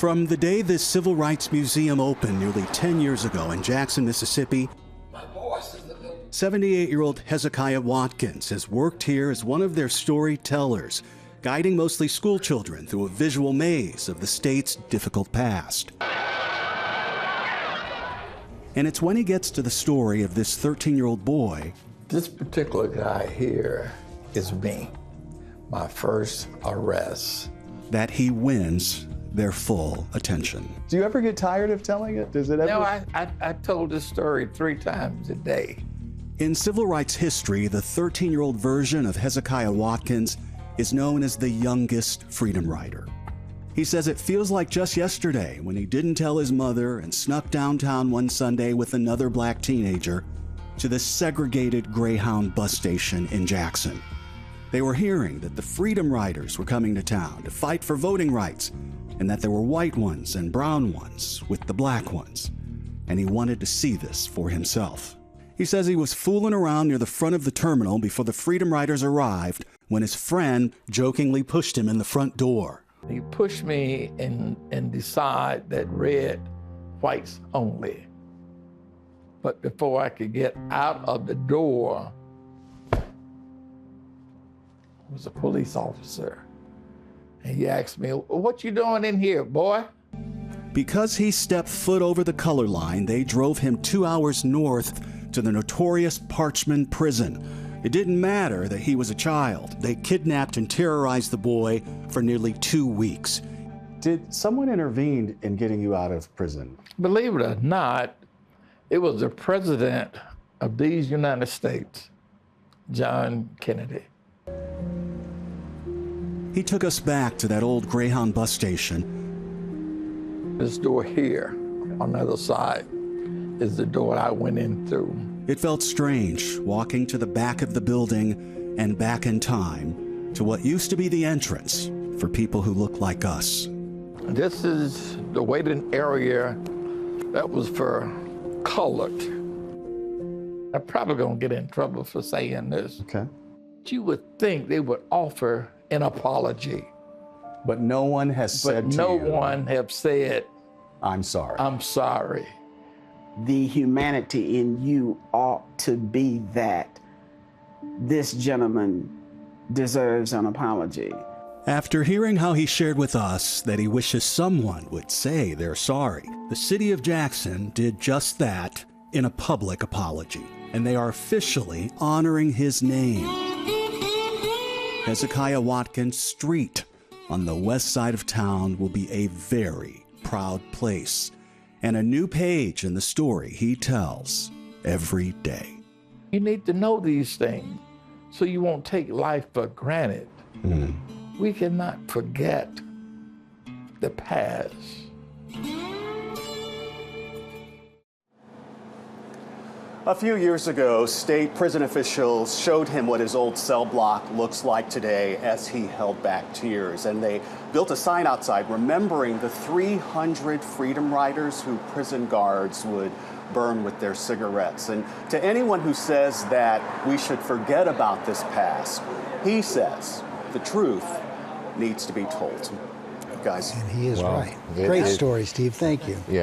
From the day this Civil Rights Museum opened nearly 10 years ago in Jackson, Mississippi, 78-year-old Hezekiah Watkins has worked here as one of their storytellers, guiding mostly school children through a visual maze of the state's difficult past. And it's when he gets to the story of this 13-year-old boy. This particular guy here is me, my first arrest, That he wins their full attention. Do you ever get tired of telling it? Does it ever? No, I told this story 3 times a day. In civil rights history, the 13-year-old version of Hezekiah Watkins is known as the youngest freedom rider. He says it feels like just yesterday when he didn't tell his mother and snuck downtown one Sunday with another black teenager to the segregated Greyhound bus station in Jackson. They were hearing that the freedom riders were coming to town to fight for voting rights, and that there were white ones and brown ones with the black ones. And he wanted to see this for himself. He says he was fooling around near the front of the terminal before the freedom riders arrived when his friend jokingly pushed him in the front door. He pushed me and decided that red, whites only. But before I could get out of the door, was a police officer. And he asked me, "What you doing in here, boy?" Because he stepped foot over the color line, they drove him 2 hours north to the notorious Parchman prison. It didn't matter that he was a child. They kidnapped and terrorized the boy for nearly 2 weeks. Did someone intervene in getting you out of prison? Believe it or not, it was the president of these United States, John Kennedy. He took us back to that old Greyhound bus station. This door here on the other side is the door I went in through. It felt strange walking to the back of the building and back in time to what used to be the entrance for people who look like us. This is the waiting area that was for colored. I'm probably gonna get in trouble for saying this. Okay. You would think they would offer an apology. But no one has said to you, no one have said, "I'm sorry." "I'm sorry." The humanity in you ought to be that this gentleman deserves an apology. After hearing how he shared with us that he wishes someone would say they're sorry, the city of Jackson did just that in a public apology, and they are officially honoring his name. Hezekiah Watkins Street on the west side of town will be a very proud place and a new page in the story he tells every day. You need to know these things so you won't take life for granted. We cannot forget the past. A few years ago, state prison officials showed him what his old cell block looks like today as he held back tears. And they built a sign outside remembering the 300 freedom riders who prison guards would burn with their cigarettes. And to anyone who says that we should forget about this past, he says the truth needs to be told. Guys. And he is right. Great story, Steve. Thank you. Yeah.